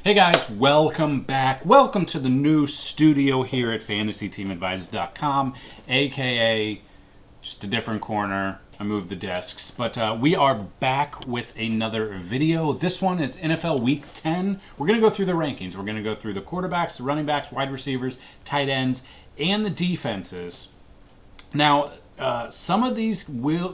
Hey guys, welcome back. Welcome to the new studio here at FantasyTeamAdvisors.com, aka just a different corner. I moved the desks, but we are back with another video. This one is NFL Week 10. We're going to go through the rankings. We're going to go through the quarterbacks, the running backs, wide receivers, tight ends, and the defenses. Now, some of these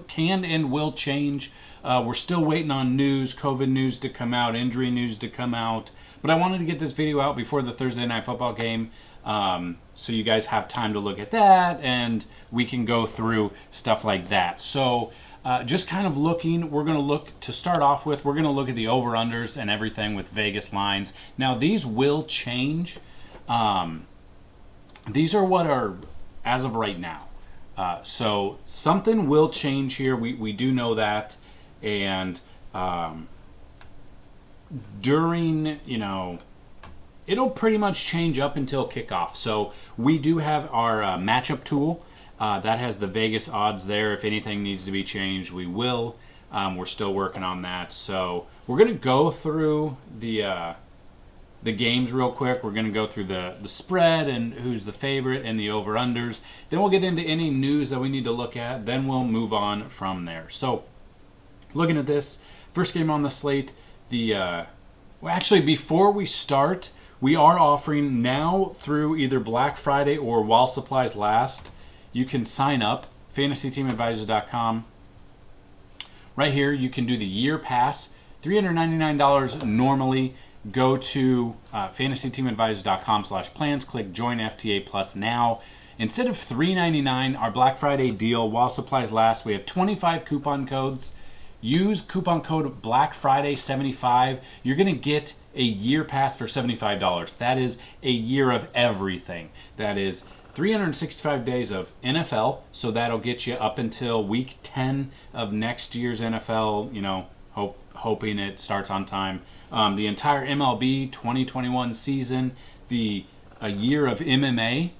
can and will change. We're still waiting on news, COVID news to come out, injury news to come out. But I wanted to get this video out before the Thursday Night Football game so you guys have time to look at that and we can go through stuff like that. So just kind of looking, we're going to look, to start off with, we're going to look at the over-unders and everything with Vegas lines. Now, these will change. These are what are as of right now. So something will change here. We do know that. And during, it'll pretty much change up until kickoff. So we do have our matchup tool that has the Vegas odds there. If anything needs to be changed, we will. We're still working on that. So we're going to go through the games real quick. We're going to go through the spread and who's the favorite and the over-unders. Then we'll get into any news that we need to look at. Then we'll move on from there. So looking at this, first game on the slate, actually, before we start, we are offering now through either Black Friday or while supplies last. You can sign up, FantasyTeamAdvisors.com. Right here, you can do the year pass, $399 normally. Go to FantasyTeamAdvisors.com/plans, click Join FTA Plus now. Instead of $399, our Black Friday deal, while supplies last, we have 25 coupon codes. Use coupon code BlackFriday75. You're going to get a year pass for $75. That is a year of everything. That is 365 days of NFL, so that'll get you up until week 10 of next year's NFL, hoping it starts on time. The entire MLB 2021 season, a year of MMA,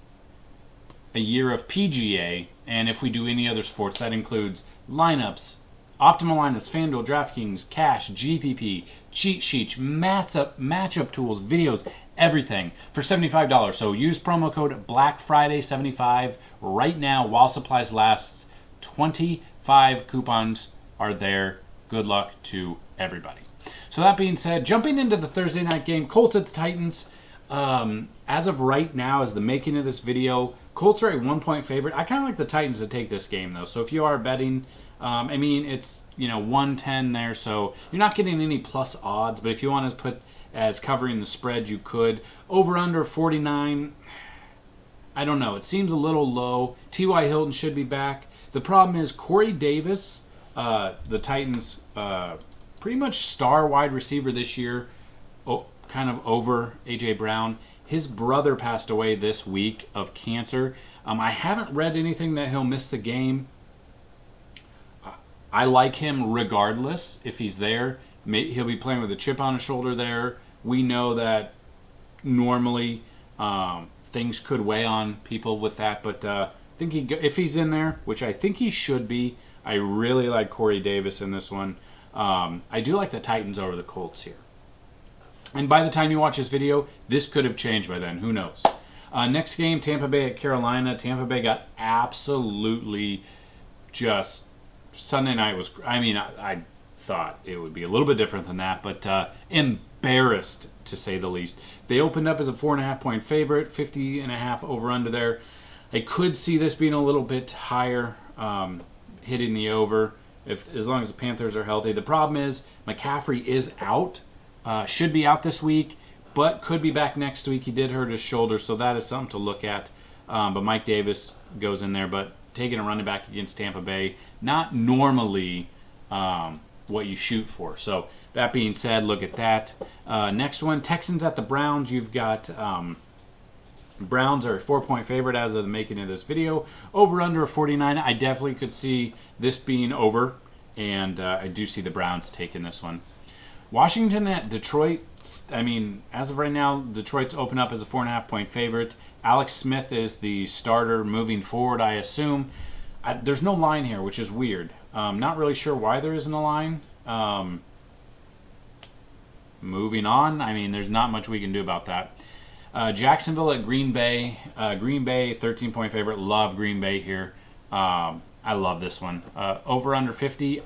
a year of PGA, and if we do any other sports, that includes lineups, optimal lineups, Fanduel, DraftKings, Cash, GPP, cheat sheets, matchup tools, videos, everything for $75. So use promo code BlackFriday75 right now while supplies last. 25 coupons are there. Good luck to everybody. So that being said, jumping into the Thursday night game, Colts at the Titans. As of right now, as the making of this video, Colts are a 1-point favorite. I kind of like the Titans to take this game, though. So if you are betting, it's 110 there, so you're not getting any plus odds. But if you want to put as covering the spread, you could. Over under 49. I don't know. It seems a little low. T.Y. Hilton should be back. The problem is Corey Davis, the Titans' pretty much star wide receiver this year, kind of over A.J. Brown. His brother passed away this week of cancer. I haven't read anything that he'll miss the game. I like him regardless. If he's there, he'll be playing with a chip on his shoulder there. We know that normally things could weigh on people with that, but I think if he's in there, which I think he should be, I really like Corey Davis in this one. I do like the Titans over the Colts here. And by the time you watch this video, this could have changed by then. Who knows? Next game, Tampa Bay at Carolina. Tampa Bay got absolutely just... Sunday night was... I thought it would be a little bit different than that, but embarrassed, to say the least. They opened up as a 4.5-point favorite, 50.5 over-under there. I could see this being a little bit higher, hitting the over, as long as the Panthers are healthy. The problem is McCaffrey is out. Should be out this week, but could be back next week. He did hurt his shoulder, so that is something to look at. But Mike Davis goes in there, but taking a running back against Tampa Bay, not normally what you shoot for. So that being said, look at that. Next one, Texans at the Browns. You've got Browns are a 4-point favorite as of the making of this video. Over under 49. I definitely could see this being over, and I do see the Browns taking this one. Washington at Detroit. As of right now, Detroit's open up as a 4.5-point favorite. Alex Smith is the starter moving forward, I assume. There's no line here, which is weird. Not really sure why there isn't a line. moving on. I mean, there's not much we can do about that. Jacksonville at Green Bay. Green Bay, 13-point favorite. Love Green Bay here. I love this one. Over under 50.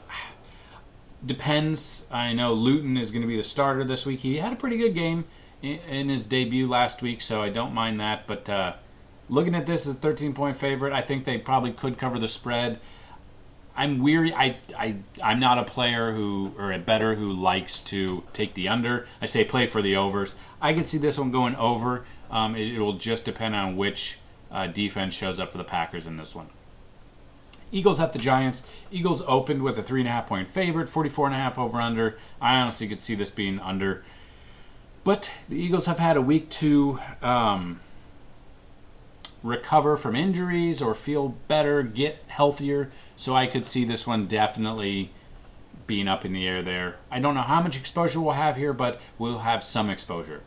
Depends. I know Luton is going to be the starter this week. He had a pretty good game in his debut last week, so I don't mind that. But looking at this as a 13-point favorite, I think they probably could cover the spread. I'm weary. I'm not a player or a bettor who likes to take the under. I say play for the overs. I could see this one going over. It will just depend on which defense shows up for the Packers in this one. Eagles at the Giants. Eagles opened with a 3.5-point favorite, 44.5 over under. I honestly could see this being under. But the Eagles have had a week to recover from injuries or feel better, get healthier. So I could see this one definitely being up in the air there. I don't know how much exposure we'll have here, but we'll have some exposure.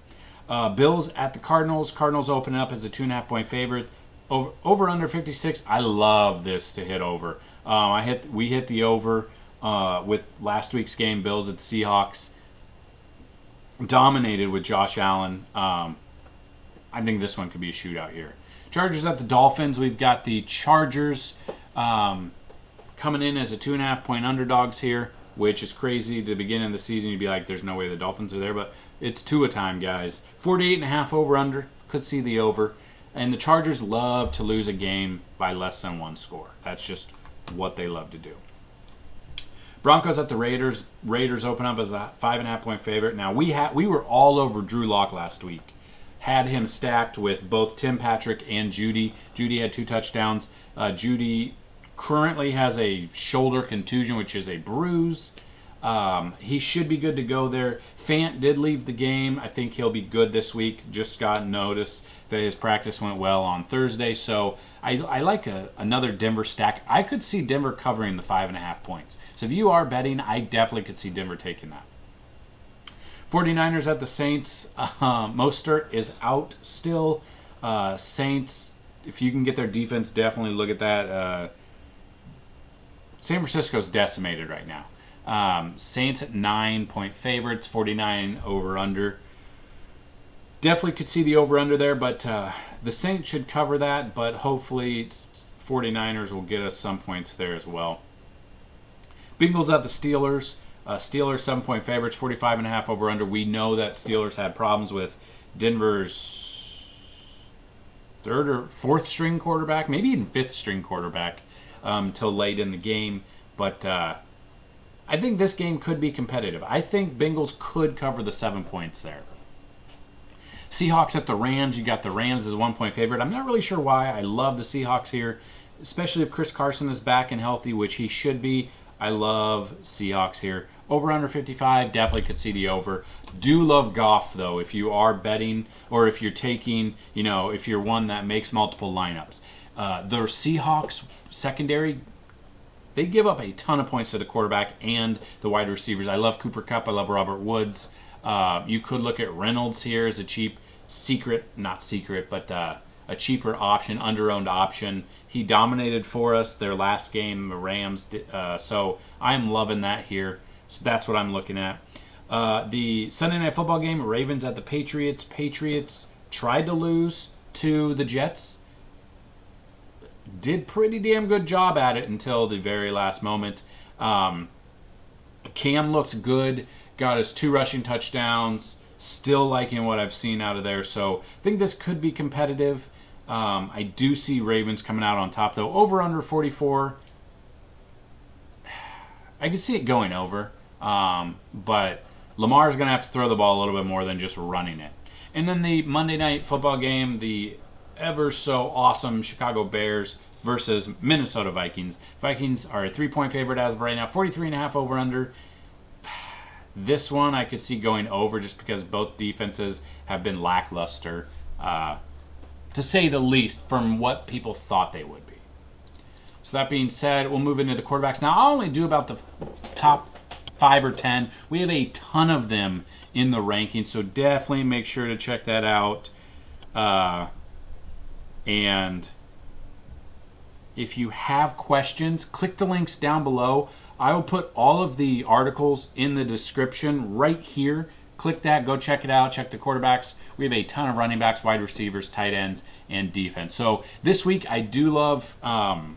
Bills at the Cardinals. Cardinals open up as a 2.5-point favorite. Over under 56. I love this to hit over. We hit the over with last week's game. Bills at the Seahawks. Dominated with Josh Allen. I think this one could be a shootout here. Chargers at the Dolphins. We've got the Chargers coming in as a 2.5-point underdogs here, which is crazy. At the beginning of the season, you'd be like, there's no way the Dolphins are there, but it's Tua time, guys. 48.5 over under. Could see the over. And the Chargers love to lose a game by less than one score. That's just what they love to do. Broncos at the Raiders. Raiders open up as a 5.5-point favorite. Now, we were all over Drew Lock last week. Had him stacked with both Tim Patrick and Judy. Judy had 2 touchdowns. Judy currently has a shoulder contusion, which is a bruise. He should be good to go there. Fant did leave the game. I think he'll be good this week. Just got notice that his practice went well on Thursday. So I like another Denver stack. I could see Denver covering the 5.5 points. So if you are betting, I definitely could see Denver taking that. 49ers at the Saints. Mostert is out still. Saints, if you can get their defense, definitely look at that. San Francisco's decimated right now. Saints at 9-point favorites, 49 over under. Definitely could see the over under there, but the Saints should cover that, but hopefully 49ers will get us some points there as well. Bengals at the Steelers. Steelers 7-point favorites, 45.5 over under. We know that Steelers had problems with Denver's 3rd or 4th string quarterback, maybe even 5th string quarterback till late in the game, but I think this game could be competitive. I think Bengals could cover the 7 points there. Seahawks at the Rams. You got the Rams as a 1-point favorite. I'm not really sure why. I love the Seahawks here, especially if Chris Carson is back and healthy, which he should be. I love Seahawks here. Over under 55, definitely could see the over. Do love Goff, though, if you are betting or if you're taking, if you're one that makes multiple lineups. The Seahawks secondary, they give up a ton of points to the quarterback and the wide receivers. I love Cooper Kupp. I love Robert Woods. You could look at Reynolds here as a cheap a cheaper option, under-owned option. He dominated for us their last game, the Rams. So I'm loving that here. So that's what I'm looking at. The Sunday Night Football game, Ravens at the Patriots. Patriots tried to lose to the Jets. Did pretty damn good job at it until the very last moment. Cam looked good. Got his 2 rushing touchdowns. Still liking what I've seen out of there. So I think this could be competitive. I do see Ravens coming out on top, though. Over under 44. I could see it going over. But Lamar's going to have to throw the ball a little bit more than just running it. And then the Monday Night Football game, the ever so awesome Chicago Bears versus Minnesota Vikings. Vikings are a 3-point favorite as of right now. 43.5 over under. This one I could see going over just because both defenses have been lackluster, to say the least, from what people thought they would be. So that being said, we'll move into the quarterbacks. Now, I'll only do about the top 5 or 10. We have a ton of them in the rankings, so definitely make sure to check that out. And if you have questions, click the links down below. I will put all of the articles in the description right here. Click that. Go check it out. Check the quarterbacks. We have a ton of running backs, wide receivers, tight ends, and defense. So this week I do love Kyler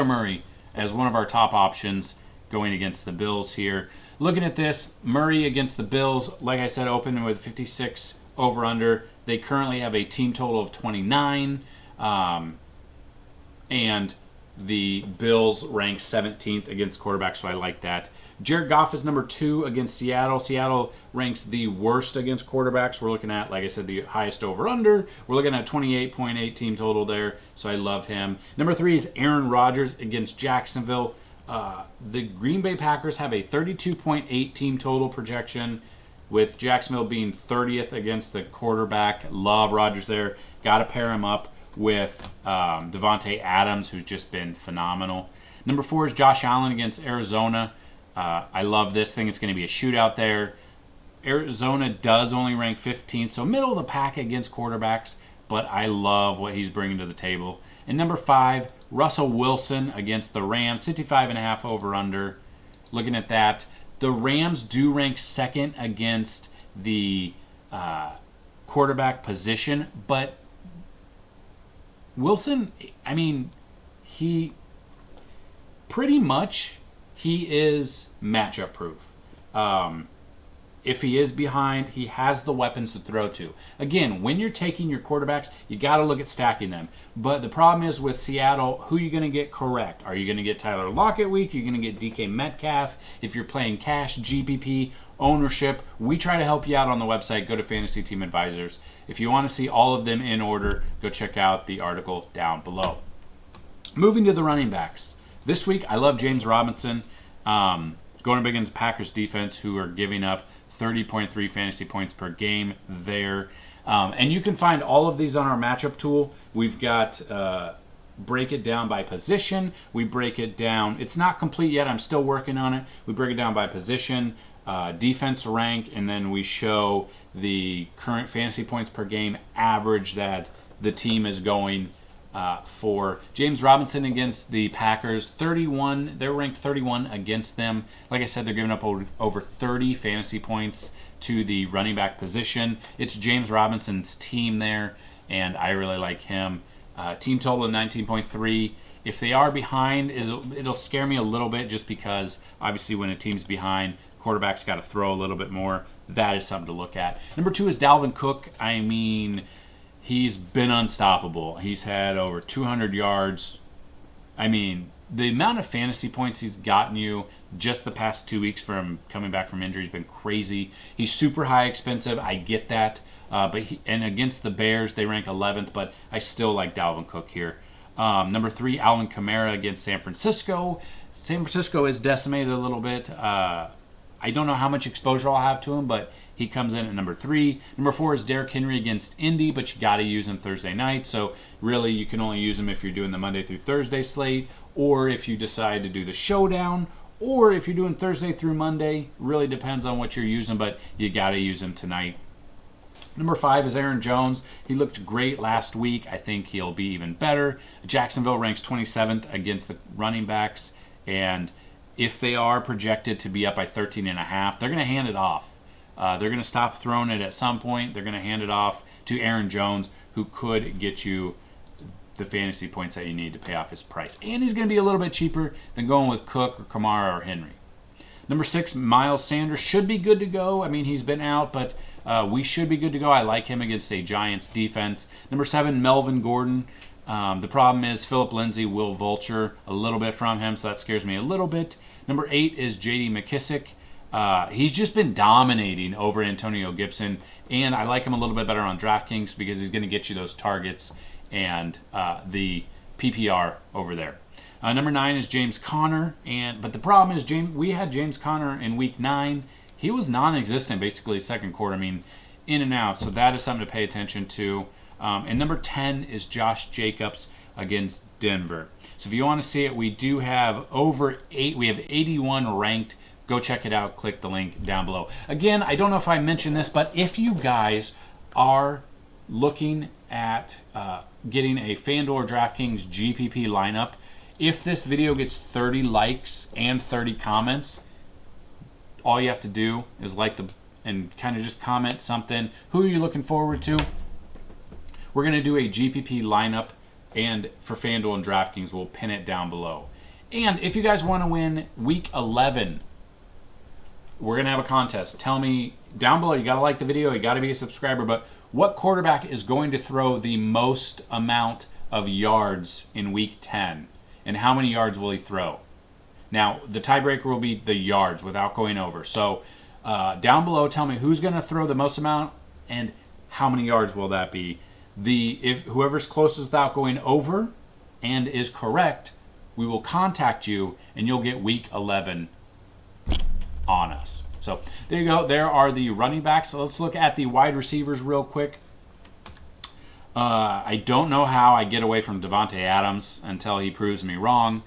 Murray as one of our top options going against the Bills here. Looking at this, Murray against the Bills, like I said, open with 56 over-under. They currently have a team total of 29, and the Bills rank 17th against quarterbacks, so I like that. Jared Goff is number 2 against Seattle. Seattle ranks the worst against quarterbacks. We're looking at, like I said, the highest over-under. We're looking at 28.8 team total there, so I love him. Number 3 is Aaron Rodgers against Jacksonville. The Green Bay Packers have a 32.8 team total projection, with Jacksonville being 30th against the quarterback. Love Rodgers there. Got to pair him up with Devontae Adams, who's just been phenomenal. Number 4 is Josh Allen against Arizona. I love this thing. It's going to be a shootout there. Arizona does only rank 15th, so middle of the pack against quarterbacks, but I love what he's bringing to the table. And number 5, Russell Wilson against the Rams, 55.5 over-under. Looking at that, the Rams do rank 2nd against the quarterback position, but Wilson, I mean, he is matchup proof. If he is behind, he has the weapons to throw to. Again, when you're taking your quarterbacks, you got to look at stacking them. But the problem is with Seattle, who are you going to get correct? Are you going to get Tyler Lockett week? Are you going to get DK Metcalf? If you're playing cash, GPP, ownership, we try to help you out on the website. Go to Fantasy Team Advisors. If you want to see all of them in order, go check out the article down below. Moving to the running backs. This week, I love James Robinson. Going up against Packers defense, who are giving up 30.3 fantasy points per game there. And you can find all of these on our matchup tool. We've got break it down by position. We break it down. It's not complete yet. I'm still working on it. We break it down by position, defense rank, and then we show the current fantasy points per game average that the team is going for. James Robinson against the Packers, 31. They're ranked 31 against them. Like I said, they're giving up over 30 fantasy points to the running back position. It's James Robinson's team there, and I really like him. Team total of 19.3. If they are behind, it'll scare me a little bit, just because obviously when a team's behind, quarterback's got to throw a little bit more. That is something to look at. Number 2 is Dalvin Cook. I mean, he's been unstoppable. He's had over 200 yards. I mean, the amount of fantasy points he's gotten you just the past 2 weeks from coming back from injury has been crazy. He's super high expensive. I get that. And against the Bears, they rank 11th, but I still like Dalvin Cook here. Number 3, Alvin Kamara against San Francisco. San Francisco is decimated a little bit. I don't know how much exposure I'll have to him, but he comes in at number 3. Number 4 is Derrick Henry against Indy, but you got to use him Thursday night. So really, you can only use him if you're doing the Monday through Thursday slate, or if you decide to do the showdown, or if you're doing Thursday through Monday. Really depends on what you're using, but you got to use him tonight. Number 5 is Aaron Jones. He looked great last week. I think he'll be even better. Jacksonville ranks 27th against the running backs, and if they are projected to be up by 13.5, they're going to hand it off. They're going to stop throwing it at some point. They're going to hand it off to Aaron Jones, who could get you the fantasy points that you need to pay off his price. And he's going to be a little bit cheaper than going with Cook or Kamara or Henry. Number 6, Miles Sanders should be good to go. I mean, he's been out, but we should be good to go. I like him against a Giants defense. Number 7, Melvin Gordon. The problem is Philip Lindsay will vulture a little bit from him, so that scares me a little bit. Number 8 is J.D. McKissick. He's just been dominating over Antonio Gibson, and I like him a little bit better on DraftKings because he's going to get you those targets and the PPR over there. Number 9 is James Conner, but the problem is we had James Conner in Week 9. He was non-existent basically second quarter. I mean, in and out, so that is something to pay attention to. And number 10 is Josh Jacobs against Denver. So if you want to see it, we do have we have 81 ranked. Go check it out. Click the link down below. Again, I don't know if I mentioned this, but if you guys are looking at getting a Fanduel or DraftKings GPP lineup, if this video gets 30 likes and 30 comments, all you have to do is and kind of just comment something. Who are you looking forward to? We're going to do a GPP lineup, and for Fanduel and DraftKings, we'll pin it down below. And if you guys want to win Week 11, we're going to have a contest. Tell me down below. You got to like the video. You got to be a subscriber. But what quarterback is going to throw the most amount of yards in Week 10? And how many yards will he throw? Now, the tiebreaker will be the yards without going over. So down below, tell me who's going to throw the most amount and how many yards will that be. If whoever's closest without going over and is correct, we will contact you and you'll get Week 11 on us. So there you go. There are the running backs. So let's look at the wide receivers real quick. I don't know how I get away from Davante Adams until he proves me wrong.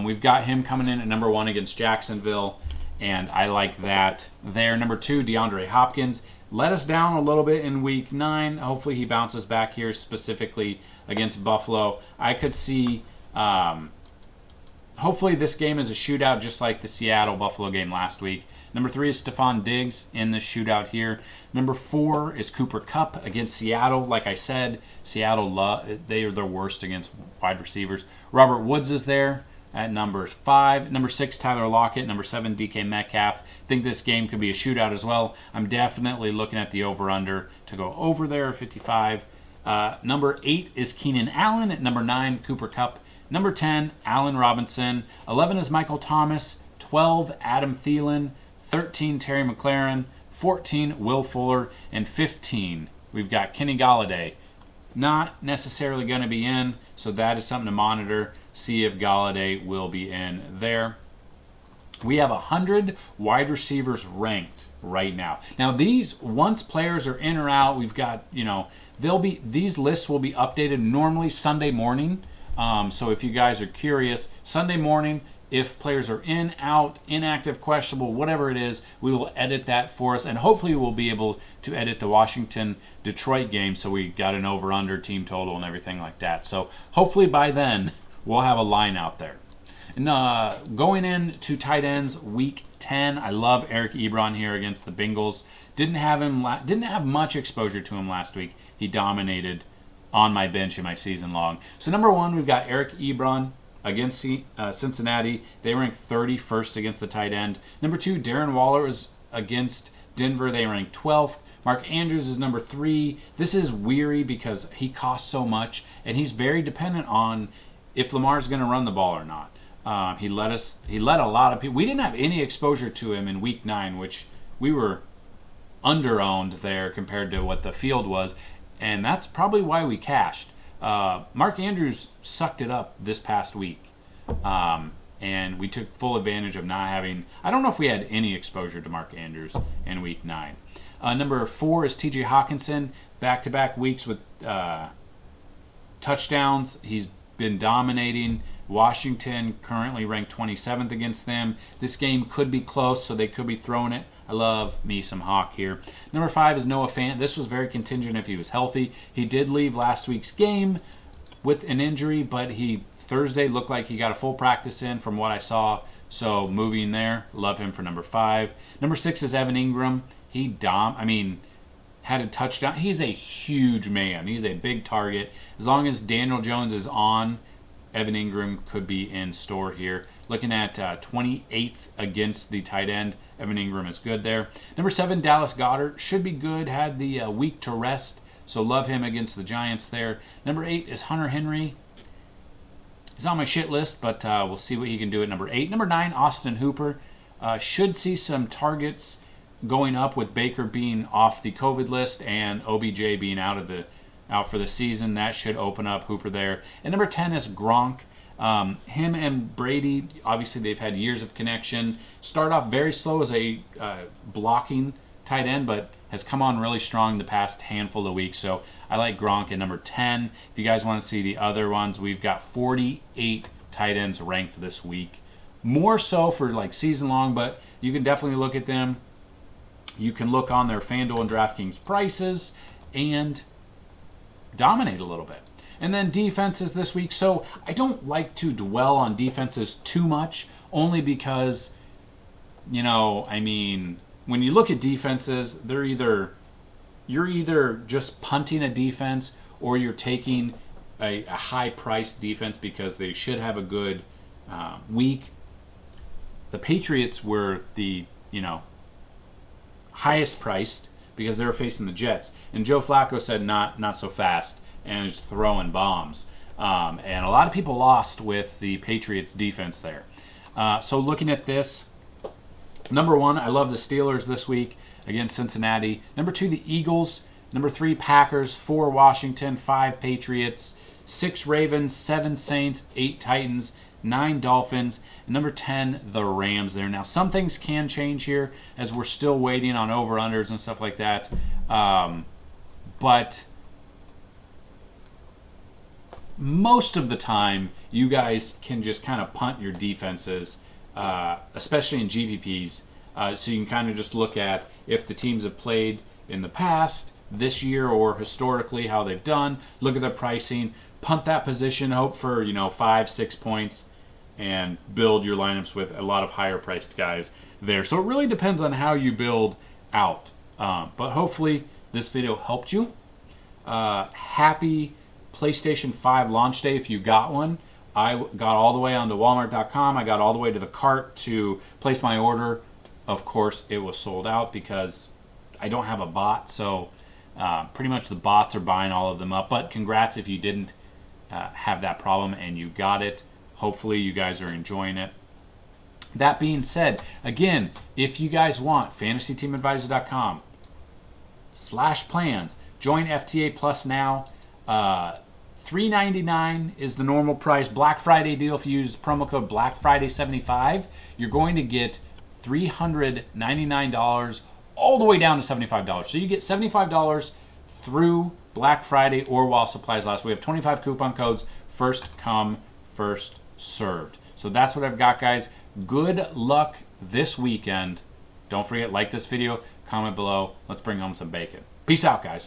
We've got him coming in at number 1 against Jacksonville, and I like that there. Number 2, DeAndre Hopkins. Let us down a little bit in Week 9. Hopefully he bounces back here, specifically against Buffalo. I could see, hopefully this game is a shootout just like the Seattle-Buffalo game last week. Number 3 is Stephon Diggs in the shootout here. Number 4 is Cooper Kupp against Seattle. Like I said, Seattle, they are the worst against wide receivers. Robert Woods is there at number 5. Number 6, Tyler Lockett. Number 7, DK Metcalf. Think this game could be a shootout as well. I'm definitely looking at the over-under to go over there, 55. Number 8 is Keenan Allen. At number 9, Cooper Kupp. Number 10, Allen Robinson. 11 is Michael Thomas. 12, Adam Thielen. 13, Terry McLaurin. 14, Will Fuller. And 15, we've got Kenny Golladay. Not necessarily going to be in, so that is something to monitor. See if Golladay will be in there. We have 100 wide receivers ranked right now. Now, once players are in or out, we've got, these lists will be updated normally Sunday morning. So if you guys are curious, Sunday morning, if players are in, out, inactive, questionable, whatever it is, we will edit that for us. And hopefully we'll be able to edit the Washington-Detroit game so we got an over-under team total and everything like that. So hopefully by then we'll have a line out there. And going into tight ends, Week 10, I love Eric Ebron here against the Bengals. Didn't have much exposure to him last week. He dominated on my bench in my season long. So number 1, we've got Eric Ebron against Cincinnati. They ranked 31st against the tight end. Number 2, Darren Waller is against Denver. They ranked 12th. Mark Andrews is number 3. This is weary because he costs so much, and he's very dependent on if Lamar's going to run the ball or not. He let a lot of people. We didn't have any exposure to him in Week 9, which we were under-owned there compared to what the field was, and that's probably why we cashed. Mark Andrews sucked it up this past week, and we took full advantage of not having. I don't know if we had any exposure to Mark Andrews in Week 9. Number 4 is T.J. Hawkinson, back-to-back weeks with touchdowns. He's been dominating. Washington currently ranked 27th against them. This game could be close, so they could be throwing it. I love me some Hawk here. Number 5 is Noah Fant. This was very contingent if he was healthy. He did leave last week's game with an injury, but Thursday looked like he got a full practice in from what I saw. So moving there, love him for number 5. Number 6 is Evan Ingram. Had a touchdown. He's a huge man. He's a big target. As long as Daniel Jones is on, Evan Ingram could be in store here. Looking at 28th against the tight end. Evan Ingram is good there. Number 7, Dallas Goddard. Should be good. Had the week to rest. So love him against the Giants there. Number 8 is Hunter Henry. He's on my shit list, but we'll see what he can do at number 8. Number 9, Austin Hooper. Should see some targets going up with Baker being off the COVID list and OBJ being out for the season. That should open up Hooper there. And number 10 is Gronk. Him and Brady, obviously they've had years of connection. Start off very slow as a blocking tight end, but has come on really strong the past handful of weeks. So I like Gronk at number 10. If you guys want to see the other ones, we've got 48 tight ends ranked this week. More so for like season long, but you can definitely look at them. You can look on their Fanduel and DraftKings prices and dominate a little bit. And then defenses this week. So I don't like to dwell on defenses too much, only because I mean, when you look at defenses, you're either just punting a defense or you're taking a high-priced defense because they should have a good week. The Patriots were the, highest priced because they were facing the Jets. And Joe Flacco said not so fast and was throwing bombs. And a lot of people lost with the Patriots defense there. So looking at this, number 1, I love the Steelers this week against Cincinnati. Number 2, the Eagles. Number 3, Packers. 4, Washington. 5, Patriots. 6, Ravens. 7, Saints. 8, Titans. 9, Dolphins. And number 10, the Rams there. Now, some things can change here as we're still waiting on over-unders and stuff like that. But most of the time, you guys can just kind of punt your defenses, especially in GPPs. So you can kind of just look at if the teams have played in the past, this year, or historically how they've done. Look at their pricing, punt that position, hope for 5-6 points, and build your lineups with a lot of higher priced guys there. So it really depends on how you build out. But hopefully this video helped you. Happy PlayStation 5 launch day if you got one. I got all the way onto Walmart.com. I got all the way to the cart to place my order. Of course, it was sold out because I don't have a bot, so pretty much the bots are buying all of them up. But congrats if you didn't have that problem and you got it. Hopefully you guys are enjoying it. That being said, again, if you guys want, fantasyteamadvisor.com/plans. Join FTA Plus now. $3.99 is the normal price. Black Friday deal. If you use promo code BlackFriday75, you're going to get $399 all the way down to $75. So you get $75 through Black Friday or while supplies last. We have 25 coupon codes. First come, first served. So that's what I've got, guys. Good luck this weekend. Don't forget, like this video, comment below. Let's bring home some bacon. Peace out, guys.